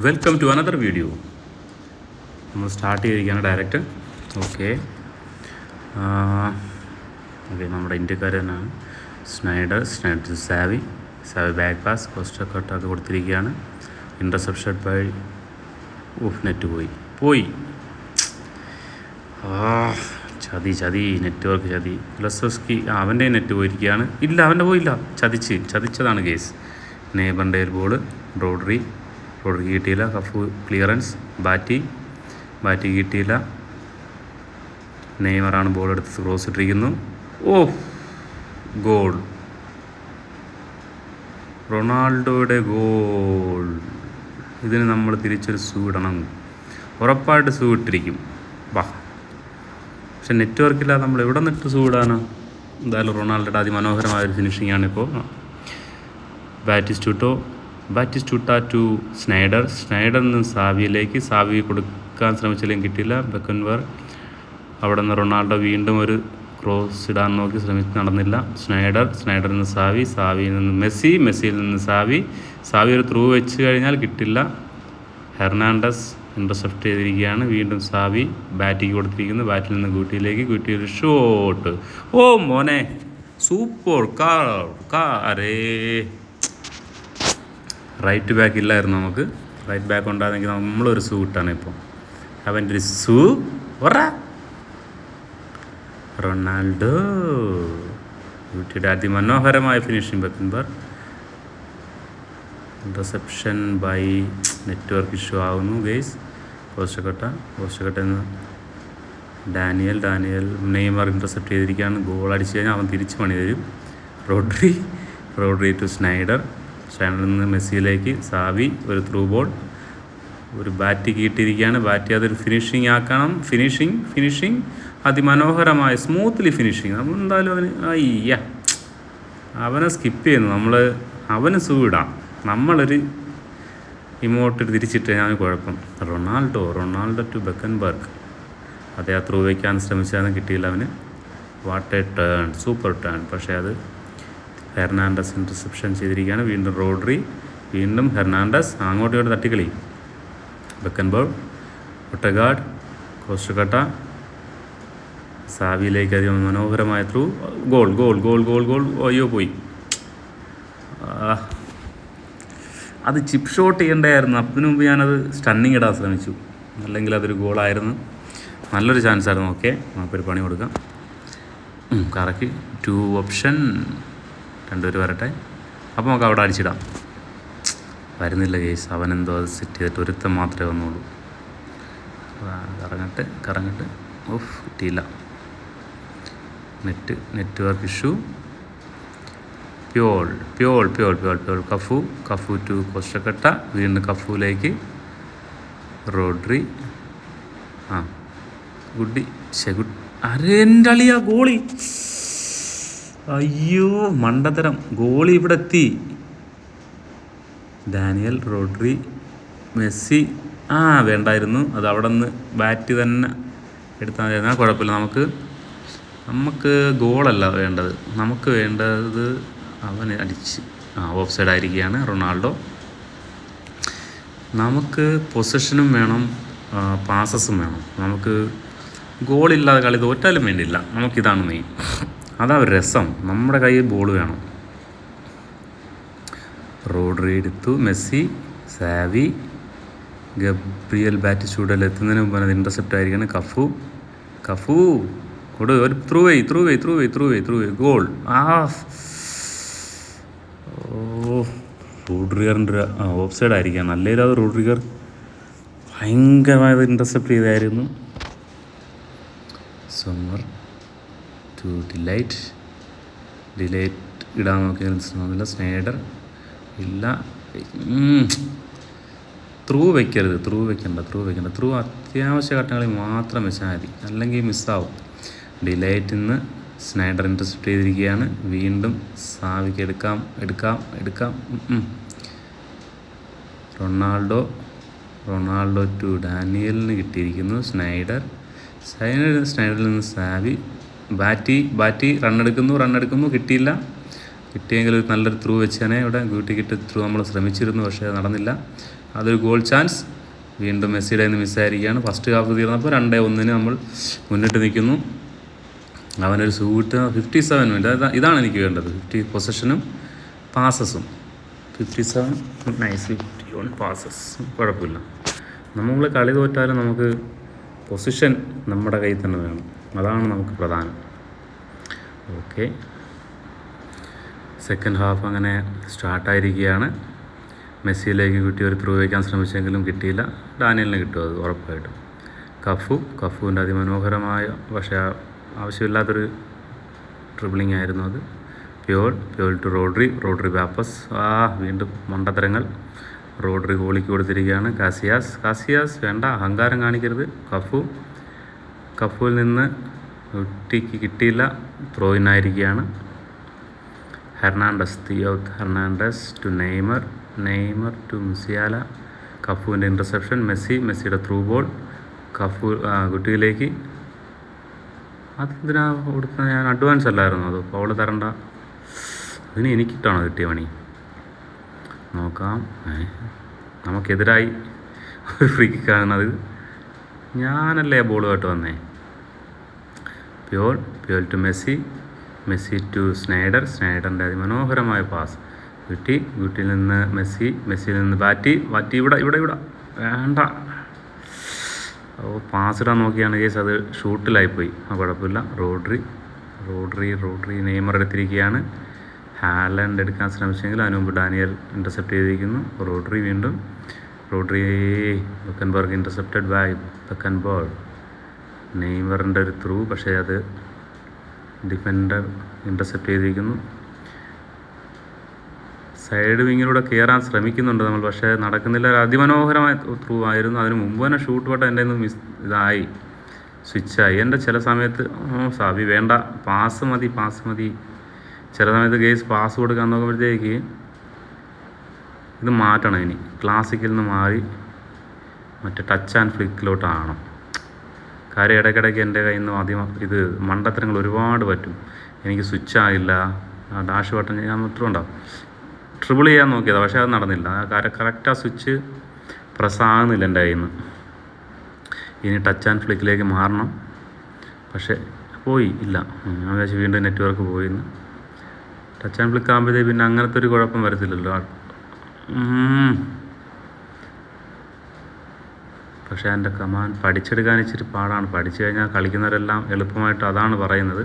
Welcome to another video. നമ്മൾ start ചെയ്തിരിക്കുകയാണ് direct. Okay നമ്മുടെ ഇന്ത്യക്കാർ തന്നെയാണ്. സ്നൈഡർ സാവി ബാക്ക് പാസ് കോസ്റ്റൊക്കെ കൊടുത്തിരിക്കുകയാണ്. ഇൻ്റർസെപ്ഷൻ ബൈ നെറ്റ് പോയി ചതി നെറ്റ്വർക്ക് ചതി. ലെസ്സോസ്കി അവൻ്റെ നെറ്റ് പോയിരിക്കുകയാണ്. ഇല്ല, അവൻ്റെ പോയില്ല, ചതിച്ചതാണ് കേസ്. നെയ്ബറിൻ്റെ ഒരു ബോൾ റോഡ്രി കിട്ടിയില്ല. Cafu clearance. ബാറ്റി കിട്ടിയില്ല. നെയ്മറാണ് ബോൾ എടുത്ത് ക്രോസ് ഇട്ടിരിക്കുന്നു. ഗോൾ, റൊണാൾഡോയുടെ ഗോൾ. ഇതിന് നമ്മൾ തിരിച്ചൊരു ഇടണം, ഉറപ്പായിട്ട് ഇട്ടിരിക്കും. പക്ഷെ നെറ്റ്വർക്കില്ലാതെ നമ്മൾ എവിടെ നിന്നിട്ട് ഇടാനോ? എന്തായാലും റൊണാൾഡോയുടെ അതിമനോഹരമായൊരു ഫിനിഷിംഗ് ഇപ്പോൾ. ബാറ്റിസ്റ്റൂട്ട ടു സ്നൈഡറിൽ നിന്ന് സാവി കൊടുക്കാൻ ശ്രമിച്ചില്ലെങ്കിൽ കിട്ടിയില്ല. ബെക്കൻബർ. അവിടെ നിന്ന് റൊണാൾഡോ വീണ്ടും ഒരു ക്രോസ് ഇടാൻ നോക്കി നടന്നില്ല. സ്നൈഡറിൽ നിന്ന് സാവിയിൽ നിന്ന് മെസ്സിയിൽ നിന്ന് സാവി ഒരു ത്രൂ വെച്ച് കഴിഞ്ഞാൽ കിട്ടില്ല. ഹെർണാണ്ടസ് ഇൻ്റർസെപ്റ്റ് ചെയ്തിരിക്കുകയാണ്. വീണ്ടും സാവി ബാറ്റിക്ക് കൊടുത്തിരിക്കുന്നു. ബാറ്റിൽ നിന്ന് ഗൂട്ടിയിലേക്ക് ഒരു ഷോട്ട്. മോനെ സൂപ്പർ കാരേ. റൈറ്റ് ബാക്ക് ഇല്ലായിരുന്നു നമുക്ക്. റൈറ്റ് ബാക്ക് ഉണ്ടായിരുന്നെങ്കിൽ നമ്മളൊരു ഇട്ടാണ് ഇപ്പോൾ. അവൻ്റെ ഒരു റൊണാൾഡോ ബ്യൂട്ടിയുടെ അതിമനോഹരമായ finishing. Beckenbauer. Reception by network issue ആകുന്നു ഗെയ്സ്. പോസ്റ്റക്കട്ട എന്ന് ഡാനിയൽ നെയ്മർ ഇൻ്റർസെപ്റ്റ് ചെയ്തിരിക്കുകയാണ്. ഗോൾ അടിച്ചു കഴിഞ്ഞാൽ അവൻ തിരിച്ച് പണി തരും. റോഡ്രി ടു സ്നൈഡറിൽ നിന്ന് മെസ്സിയിലേക്ക് സാവി ഒരു ത്രൂ ബോൾ. ഒരു ബാറ്റ് കിട്ടിയിരിക്കുകയാണ്. അതൊരു ഫിനിഷിംഗ് ആക്കണം. ഫിനിഷിംഗ് അതിമനോഹരമായ സ്മൂത്ത്ലി ഫിനിഷിങ്. നമ്മൾ എന്തായാലും അവനെ സ്കിപ്പ് ചെയ്യുന്നു. അവന് ഇടാം. നമ്മളൊരു ഇമോട്ട് തിരിച്ചിട്ട് ഞാൻ കുഴപ്പം. Ronaldo to Beckenbauer. അതേ ത്രൂ വയ്ക്കാൻ ശ്രമിച്ചാലും കിട്ടിയില്ല അവന്. What a turn, super turn. പക്ഷേ അത് ഹെർണാണ്ടസ് ഇൻ്റർസെപ്ഷൻ ചെയ്തിരിക്കുകയാണ്. വീണ്ടും റോഡ്രി, വീണ്ടും ഹെർണാണ്ടസ്. അങ്ങോട്ടും തട്ടിക്കളി. ബെക്കൻബർഗ്, ഒട്ടഗാർഡ്, കോസ്റ്റക്കട്ട സാവിയിലേക്ക് അധികം മനോഹരമായ ത്രൂ. ഗോൾ. അയ്യോ പോയി. അത് ചിപ്പ് ഷോട്ട് ചെയ്യേണ്ടതായിരുന്നു. അതിനു മുമ്പ് ഞാനത് സ്റ്റണ്ണിങ് ഇടാൻ ശ്രമിച്ചു. അല്ലെങ്കിൽ അതൊരു ഗോളായിരുന്നു. നല്ലൊരു ചാൻസ് ആയിരുന്നു. ഓക്കെ, നമുക്കൊരു പണി കൊടുക്കാം. കറക്കി 2 ഓപ്ഷൻ 2 വരട്ടെ. അപ്പോൾ നമുക്ക് അവിടെ അടിച്ചിടാം. വരുന്നില്ല കേസ്. അവനെന്തോ അത് സെറ്റ് ചെയ്തിട്ട് ഒരുത്തം മാത്രമേ വന്നുള്ളൂ. കറങ്ങട്ട് കിട്ടിയില്ല. Network issue. Puyol. Cafu to Costacurta. വീണ്ടും കഫുവിലേക്ക് റോഡ്രി. ഗുഡ്. എൻ്റെ അളിയാ ഗോളി. അയ്യോ മണ്ടത്തരം. ഗോളി ഇവിടെ എത്തി. Daniel, Rodri, Messi. വേണ്ടായിരുന്നു. അത് അവിടെ നിന്ന് ബാറ്റ് തന്നെ എടുത്താൽ മതി. കുഴപ്പമില്ല. നമുക്ക് ഗോളല്ല വേണ്ടത്. നമുക്ക് വേണ്ടത് അവന് അടിച്ച് ഓഫ് സൈഡ് ആയിരിക്കുകയാണ് റൊണാൾഡോ. നമുക്ക് പൊസിഷനും വേണം, പാസസും വേണം. നമുക്ക് ഗോളില്ലാതെ കളി തോറ്റാലും വേണ്ടിയില്ല. നമുക്കിതാണ് മെയിൻ. അതാ ഒരു രസം. നമ്മുടെ കയ്യിൽ ബോൾ വേണം. റോഡ്രി എടുത്തു. മെസ്സി, സാവി, ഗബ്രിയൽ ബാറ്റിസ്റ്റൂഡിൽ എത്തുന്നതിന് മുമ്പ് അത് ഇൻ്റർസെപ്റ്റ് ആയിരിക്കുകയാണ്. കഫു ഒരു ത്രൂ വേ ഗോൾ. റോഡ്രിഗറിൻ്റെ ഓഫ് സൈഡ് ആയിരിക്കാം. നല്ലത് റോഡ്രിഗർ ഭയങ്കരമായത് ഇൻ്റർസെപ്റ്റ് ചെയ്തായിരുന്നു. സമ്മർ ടു ഡിലൈറ്റ് ഇടാൻ നോക്കിയാൽ സ്നൈഡർ ഇല്ല. ത്രൂ വെക്കണ്ട. ത്രൂ അത്യാവശ്യ ഘട്ടങ്ങളിൽ മാത്രം വെച്ചാൽ മതി, അല്ലെങ്കിൽ മിസ്സാവും. ഡിലൈറ്റിൽ നിന്ന് സ്നൈഡർ ഇൻ്റർസെപ്റ്റ് ചെയ്തിരിക്കുകയാണ്. വീണ്ടും സാവിക്ക് എടുക്കാം. റൊണാൾഡോ ടു ഡാനിയലിന് കിട്ടിയിരിക്കുന്നു. സ്നൈഡറിൽ നിന്ന് സാവി. ബാറ്റി റണ്ണെടുക്കുന്നു. കിട്ടിയില്ല. കിട്ടിയെങ്കിൽ നല്ലൊരു ത്രൂ വെച്ചാൽ ഇവിടെ ബ്യൂട്ടിക്കിട്ട് ത്രൂ നമ്മൾ ശ്രമിച്ചിരുന്നു. പക്ഷേ നടന്നില്ല. അതൊരു ഗോൾ ചാൻസ്. വീണ്ടും മെസ്സിയുടെ നിന്ന് മിസ്സായിരിക്കുകയാണ്. ഫസ്റ്റ് ഹാഫ് തീർന്നപ്പോൾ 2-1 നമ്മൾ മുന്നിട്ട് നിൽക്കുന്നു. അവനൊരു ഷൂട്ട് 57 മിനിറ്റ്. ഇതാണ് എനിക്ക് വേണ്ടത്. 50 പൊസഷനും പാസസും. 57 നൈസ് 51 പാസസ്. കുഴപ്പമില്ല. നമ്മൾ കളി തോറ്റാലും നമുക്ക് പൊസിഷൻ നമ്മുടെ കയ്യിൽ തന്നെ വേണം. അതാണ് നമുക്ക് പ്രധാനം. ഓക്കെ, സെക്കൻഡ് ഹാഫ് അങ്ങനെ സ്റ്റാർട്ടായിരിക്കുകയാണ്. മെസ്സിയിലേക്ക് കിട്ടിയ ഒരു ത്രൂ വയ്ക്കാൻ ശ്രമിച്ചെങ്കിലും കിട്ടിയില്ല. ഡാനിയലിന് കിട്ടും, അത് ഉറപ്പായിട്ടും. കഫുവിൻ്റെ അതിമനോഹരമായ, പക്ഷേ ആവശ്യമില്ലാത്തൊരു ട്രിബിളിംഗ് ആയിരുന്നു അത്. പ്യോൾ ടു റോഡ്രി വാപ്പസ്. വീണ്ടും മണ്ടത്തരങ്ങൾ. റോഡ്രി ഗോളിക്ക് കൊടുത്തിരിക്കുകയാണ്. കാസിയാസ് വേണ്ട, അഹങ്കാരം കാണിക്കരുത്. കഫുവിൽ നിന്ന് ഒട്ടിക്ക് കിട്ടിയില്ല. ത്രോയിനായിരിക്കുകയാണ്. Hernandez to Neymar to Musiala. കഫുവിൻ്റെ ഇൻ്റർസെപ്ഷൻ. മെസ്സിയുടെ ത്രൂ ബോൾ കുട്ടിയിലേക്ക്. അതെന്തിനാ കൊടുത്ത? ഞാൻ അഡ്വാൻസ് അല്ലായിരുന്നു അത്. ഫൗൾ തരണ്ട. അതിന് എനിക്കിട്ടാണോ കിട്ടിയ പണി? നോക്കാം. നമുക്കെതിരായി ഒരു ഫ്രീ കിക്കാണത്. ഞാനല്ലേ ബോളുമായിട്ട് വന്നേ. പ്യോൾ ടു മെസ്സി ടു സ്നൈഡറിൻ്റെ അതിമനോഹരമായ പാസ്. ഗുട്ടിയിൽ നിന്ന് മെസ്സിയിൽ നിന്ന് ബാറ്റി ഇവിടെ വേണ്ട. പാസ് ഇടാൻ നോക്കിയാണ് കേസ്, അത് ഷൂട്ടിലായിപ്പോയി. കുഴപ്പമില്ല. റോഡ്രി നെയ്മർ എടുത്തിരിക്കുകയാണ്. ഹാലൻഡ് എടുക്കാൻ ശ്രമിച്ചെങ്കിൽ അതിനു മുമ്പ് ഡാനിയൽ ഇൻ്റർസെപ്റ്റ് ചെയ്തിരിക്കുന്നു. Rodri Beckenbauer intercepted by Beckenbauer. നെയ്മറിൻ്റെ ഒരു ത്രൂ, പക്ഷേ അത് ഡിഫൻഡർ ഇൻ്റർസെപ്റ്റ് ചെയ്തിരിക്കുന്നു. സൈഡ് വിങ്ങിലൂടെ കയറാൻ ശ്രമിക്കുന്നുണ്ട് നമ്മൾ, പക്ഷേ നടക്കുന്നില്ല. അതിമനോഹരമായ ത്രൂ ആയിരുന്നു. അതിന് മുമ്പ് തന്നെ ഷൂട്ട് പട്ട എൻ്റെ ഇതായി സ്വിച്ചായി. എൻ്റെ ചില സമയത്ത് സാബി വേണ്ട, പാസ് മതി. ചില സമയത്ത് കേസ് പാസ് കൊടുക്കാൻ നോക്കുമ്പോഴത്തേക്ക് ഇത് മാറ്റണം. ഇനി ക്ലാസിക്കിൽ നിന്ന് മാറി മറ്റേ ടച്ച് ആൻഡ് ഫ്ലിക്കിലോട്ടാണ്. കാര്യം ഇടയ്ക്കിടയ്ക്ക് എൻ്റെ കയ്യിൽ നിന്ന് ആദ്യം ഇത് മണ്ടത്തരങ്ങൾ ഒരുപാട് പറ്റും. എനിക്ക് സ്വിച്ചായില്ല. ഡാഷ് ബട്ടൺ ഞാൻ മാത്രം ഉണ്ടാവും. ട്രിബിൾ ചെയ്യാൻ നോക്കിയതാണ്, പക്ഷേ അത് നടന്നില്ല. കറക്റ്റ് ആ സ്വിച്ച് പ്രസ്സാകുന്നില്ല എൻ്റെ കയ്യിൽ നിന്ന്. ഇനി ടച്ച് ആൻഡ് ഫ്ലിക്കിലേക്ക് മാറണം, പക്ഷേ ഇല്ല. ഞാൻ വിചാരിച്ചു വീണ്ടും നെറ്റ്വർക്ക് പോയിന്ന്. ടച്ച് ആൻഡ് ഫ്ലിക്ക് ആകുമ്പോഴത്തേക്ക് പിന്നെ അങ്ങനത്തെ ഒരു കുഴപ്പം വരത്തില്ലല്ലോ. പക്ഷേ എൻ്റെ കമാൻഡ് പഠിച്ചെടുക്കാൻ ഇച്ചിരി പാടാണ്. പഠിച്ചു കഴിഞ്ഞാൽ കളിക്കുന്നവരെല്ലാം എളുപ്പമായിട്ട് അതാണ് പറയുന്നത്.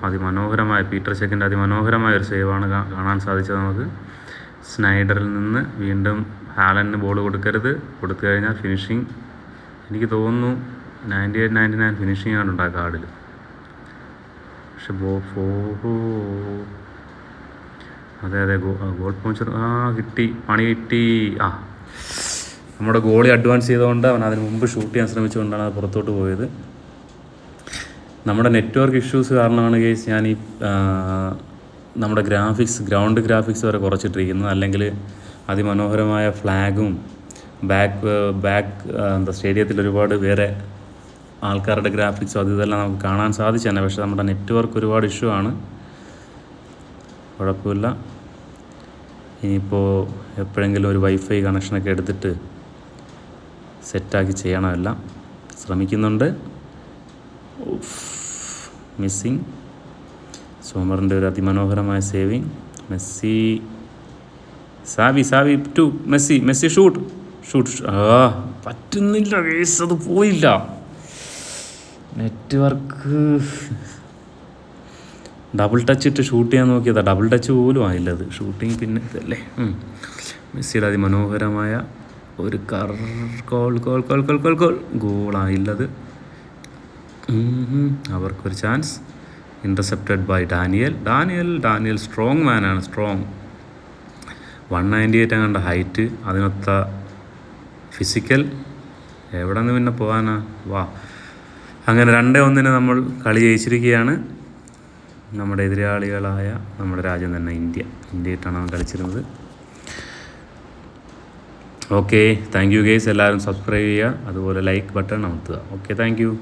അതിമനോഹരമായ പീറ്റർ ചെക്കിൻ്റെ അതിമനോഹരമായ ഒരു സേവാണ് കാണാൻ സാധിച്ചത് നമുക്ക്. സ്നൈഡറിൽ നിന്ന് വീണ്ടും ഹാലൻഡിന് ബോൾ കൊടുക്കരുത്. കൊടുത്തു കഴിഞ്ഞാൽ ഫിനിഷിങ് എനിക്ക് തോന്നുന്നു 98-99 ഫിനിഷിങ് ആണ് ഉണ്ടാകുക കാർഡിൽ. പക്ഷെ അതെ ഗോൾ പോയിന്റ് പണി കിട്ടി. നമ്മുടെ ഗോളി അഡ്വാൻസ് ചെയ്തുകൊണ്ട് അവൻ അതിന് മുമ്പ് ഷൂട്ട് ചെയ്യാൻ ശ്രമിച്ചുകൊണ്ടാണ് അത് പുറത്തോട്ട് പോയത്. നമ്മുടെ നെറ്റ്വർക്ക് ഇഷ്യൂസ് കാരണമാണ് കേസ് ഞാൻ ഈ നമ്മുടെ ഗ്രൗണ്ട് ഗ്രാഫിക്സ് വരെ കുറച്ചിട്ടിരിക്കുന്നത്. അല്ലെങ്കിൽ അതിമനോഹരമായ ഫ്ലാഗും ബാക്ക് സ്റ്റേഡിയത്തിൽ ഒരുപാട് വേറെ ആൾക്കാരുടെ ഗ്രാഫിക്സും ഇതെല്ലാം നമുക്ക് കാണാൻ സാധിച്ചു തന്നെ. പക്ഷേ നമ്മുടെ നെറ്റ്വർക്ക് ഒരുപാട് ഇഷ്യൂ ആണ്. കുഴപ്പമില്ല. ഇനിയിപ്പോൾ എപ്പോഴെങ്കിലും ഒരു വൈഫൈ കണക്ഷനൊക്കെ എടുത്തിട്ട് സെറ്റാക്കി ചെയ്യണമെല്ലാം ശ്രമിക്കുന്നുണ്ട്. മിസ്സിങ്. സോമറിൻ്റെ ഒരു അതിമനോഹരമായ saving. Xavi to Messi shoot പറ്റുന്നില്ല കേസ്, അത് പോയില്ല. നെറ്റ്വർക്ക് ഡബിൾ ടച്ച് ഇട്ട് ഷൂട്ട് ചെയ്യാൻ നോക്കിയതാണ്. ഡബിൾ ടച്ച് പോലും ആയില്ല അത്. ഷൂട്ടിങ് പിന്നെ ഇതല്ലേ. മെസ്സിയുടെ അതിമനോഹരമായ ഒരു ഗോളായില്ലത്. അവർക്കൊരു chance. Intercepted by Daniel strong മാനാണ്. 198 അങ്ങാണ്ട് ഹൈറ്റ്, അതിനൊത്ത ഫിസിക്കൽ. എവിടെ നിന്ന് പിന്നെ പോകാനാ? അങ്ങനെ 2-1 നമ്മൾ കളി ജയിച്ചിരിക്കുകയാണ്. നമ്മുടെ എതിരാളികളായ നമ്മുടെ രാജ്യം തന്നെ ഇന്ത്യയായിട്ടാണ് അവൻ കളിച്ചിരുന്നത്. Okay, thank you guys. എല്ലാവരും സബ്സ്ക്രൈബ് ചെയ്യുക, അതുപോലെ ലൈക്ക് ബട്ടൺ അമർത്തുക. Okay, thank you.